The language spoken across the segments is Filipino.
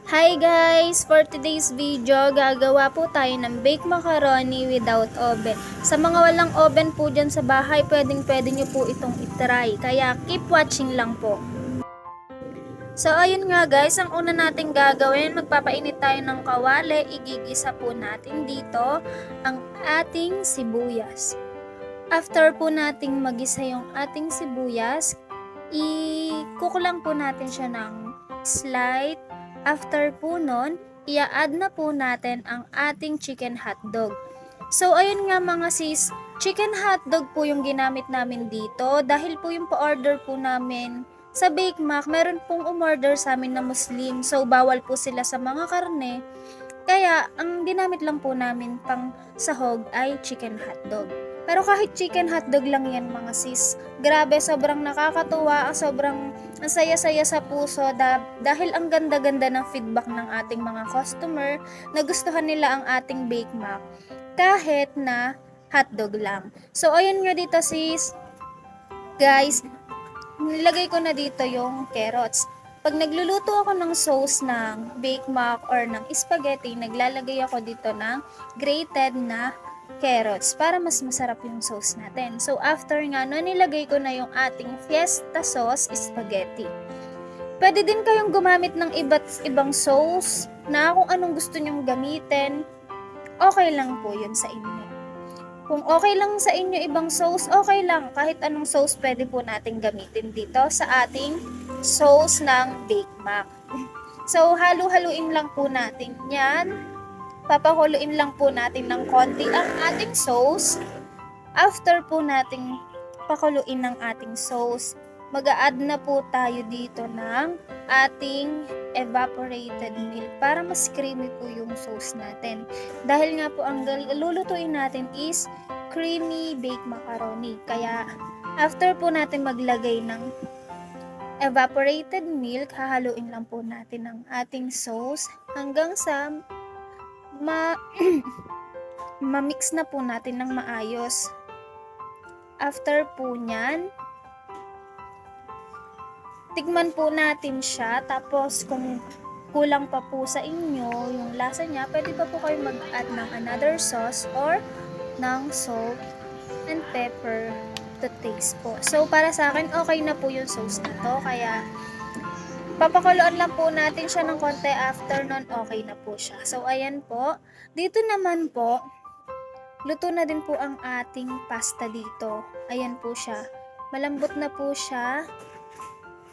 Hi guys! For today's video, gagawa po tayo ng baked macaroni without oven. Sa mga walang oven po dyan sa bahay, pwede nyo po itong itry. Kaya keep watching lang po. So ayun nga guys, ang una nating gagawin, magpapainit tayo ng kawali. Igigisa po natin dito ang ating sibuyas. After po nating magisa yung ating sibuyas, i-cook lang po natin siya ng slight. After po nun, i-add na po natin ang ating chicken hotdog. So ayun nga mga sis, chicken hotdog po yung ginamit namin dito dahil po yung pa-order po namin sa Bake Mac, meron pong umorder sa amin na Muslim. So bawal po sila sa mga karne. Kaya ang ginamit lang po namin pang sahog ay chicken hotdog. Pero kahit chicken hotdog lang yan mga sis, grabe sobrang nakakatuwa, sobrang ang saya-saya sa puso dahil ang ganda-ganda ng feedback ng ating mga customer, nagustuhan nila ang ating Bake Mac kahit na hotdog lang. So ayun nga dito sis, guys, nilagay ko na dito yung carrots. Pag nagluluto ako ng sauce ng Bake Mac or ng spaghetti, naglalagay ako dito ng grated na carrots para mas masarap yung sauce natin. So after nga no, nilagay ko na yung ating fiesta sauce spaghetti. Pwede din kayong gumamit ng iba't ibang sauce na kung anong gusto nyong gamitin. Okay lang po yun sa inyo. Kung okay lang sa inyo ibang sauce, okay lang. Kahit anong sauce pwede po natin gamitin dito sa ating sauce ng Bake Mac. So halu-haluin lang po natin yan. Papakuluin lang po natin ng konti ang ating sauce. After po nating pakuluin ng ating sauce, mag-a-add na po tayo dito ng ating evaporated milk para mas creamy po yung sauce natin. Dahil nga po ang lulutuin natin is creamy baked macaroni. Kaya after po natin maglagay ng evaporated milk, hahaluin lang po natin ang ating sauce hanggang sa ma-mix na po natin ng maayos. After po nyan, tikman po natin siya. Tapos kung kulang pa po sa inyo yung lasa niya, pwede pa po kayo mag-add ng another sauce or ng salt and pepper to taste po. So para sa akin, okay na po yung sauce nito. Kaya papakuluan lang po natin siya ng konti, after nun okay na po siya. So ayan po, dito naman po, luto na din po ang ating pasta dito. Ayan po siya, malambot na po siya.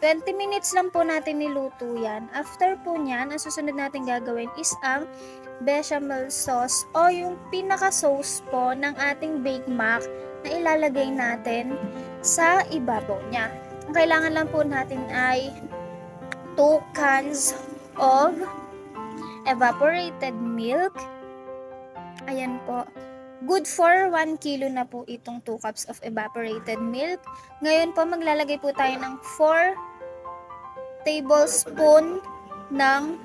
20 minutes lang po natin niluto yan. After po nyan, ang susunod natin gagawin is ang bechamel sauce o yung pinaka-sauce po ng ating Bake Mac na ilalagay natin sa ibabaw niya. Ang kailangan lang po natin ay 2 cans of evaporated milk. Ayan po. Good for 1 kilo na po itong 2 cups of evaporated milk. Ngayon po maglalagay po tayo ng 4 tablespoon ng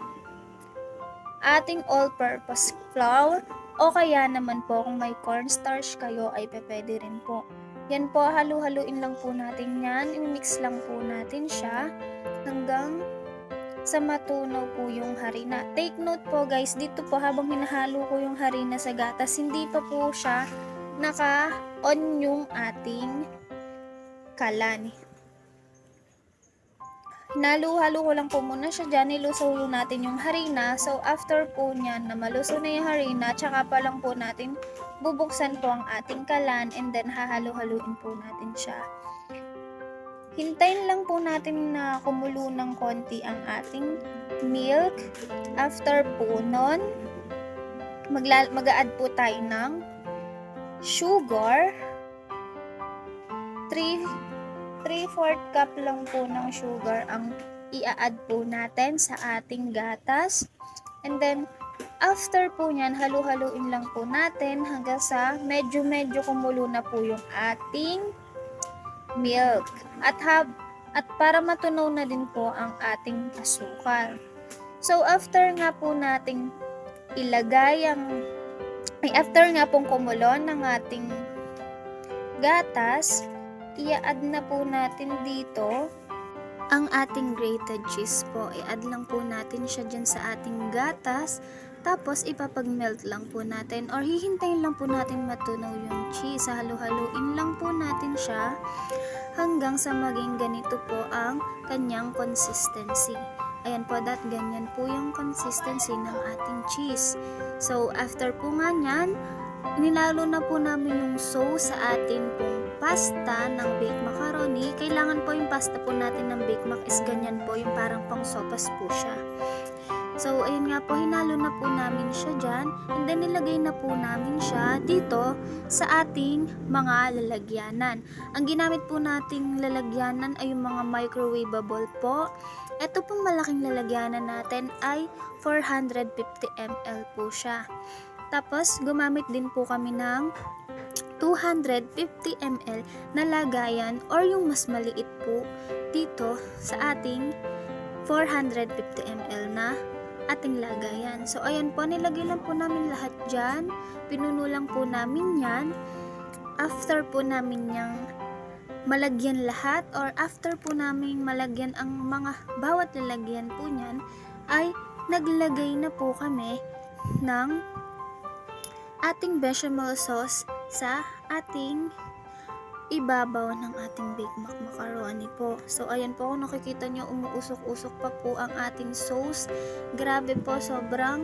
ating all-purpose flour. O kaya naman po kung may cornstarch kayo ay pwede rin po. Yan po, halu-haluin lang po natin yan. I-mix lang po natin siya hanggang sa matunaw po yung harina. Take note po guys, dito po habang hinahalo ko yung harina sa gatas, hindi pa po siya naka-on yung ating kalan. Hinalo-halo ko lang po muna siya dyan, nilusaw natin yung harina. So after po nyan na maluso na yung harina, tsaka pa lang po natin bubuksan po ang ating kalan and then hahalo-haluin po natin siya. Hintayin lang po natin na kumulo ng konti ang ating milk. After po nun, mag-a-add po tayo ng sugar. 3/4 cup lang po ng sugar ang i-add po natin sa ating gatas. And then, after po nyan, halu-haluin lang po natin hanggang sa medyo kumulo na po yung ating milk. At para matunaw na din po ang ating asukal. So after nga po nating ilagay after nga pong kumulo ng ating gatas, i-add na po natin dito ang ating grated cheese po. I-add lang po natin siya dyan sa ating gatas. Tapos, ipapag-melt lang po natin or hihintayin lang po natin matunaw yung cheese. Halo-haluin lang po natin siya hanggang sa maging ganito po ang kanyang consistency. Ayan po, ganyan po yung consistency ng ating cheese. So, after po nga nyan, nilalo na po namin yung sauce sa atin pong pasta ng baked macaroni. Kailangan po yung pasta po natin ng baked mac is ganyan po, yung parang pang sopas po siya. So, ayun nga po, hinalo na po namin siya dyan. And then, nilagay na po namin siya dito sa ating mga lalagyanan. Ang ginamit po nating lalagyanan ay yung mga microwavable po. Ito pong malaking lalagyanan natin ay 450 ml po siya. Tapos, gumamit din po kami ng 250 ml na lagayan or yung mas maliit po dito sa ating 450 ml na ating lagayan. So, ayan po, nilagay lang po namin lahat dyan. Pinuno lang po namin yan. After po namin yang malagyan lahat or after po namin malagyan ang mga bawat lalagyan po nyan, ay naglagay na po kami ng ating bechamel sauce sa ating ibabaw ng ating baked macaroni po. So, ayan po, kung nakikita nyo, umuusok-usok pa po ang ating sauce. Grabe po, sobrang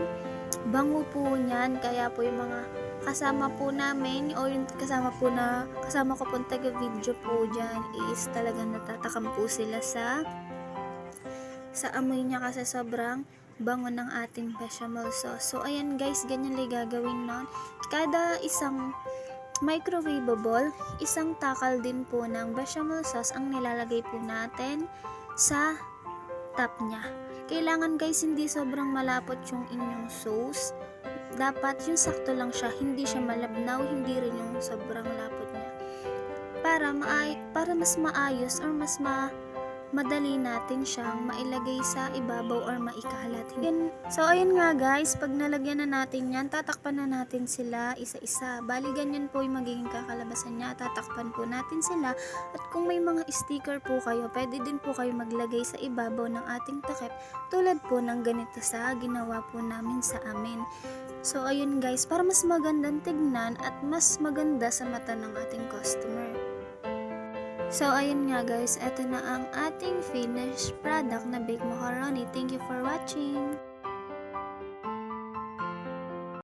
bango po niyan. Kaya po yung mga kasama po namin o yung kasama ko po taga-video po dyan is talagang natatakam po sila sa amoy niya kasi sobrang bango ng ating bechamel sauce. So, ayan guys, ganyan lang gagawin nun. Kada isang microwavable, isang takal din po ng bechamel sauce ang nilalagay po natin sa top niya. Kailangan guys, hindi sobrang malapot yung inyong sauce. Dapat yung sakto lang siya, hindi siya malabnaw, hindi rin yung sobrang lapot niya. Para mas maayos or mas madali natin siyang mailagay sa ibabaw or maikalat. So, ayun nga guys, pag nalagyan na natin yan, tatakpan na natin sila isa-isa. Bali, ganyan po yung magiging kakalabasan niya. Tatakpan po natin sila. At kung may mga sticker po kayo, pwede din po kayo maglagay sa ibabaw ng ating takip. Tulad po ng ganito sa ginawa po namin sa amin. So, ayun guys, para mas magandang tignan at mas maganda sa mata ng ating customer. So, ayun nga guys, eto na ang ating finished product na baked macaroni. Thank you for watching!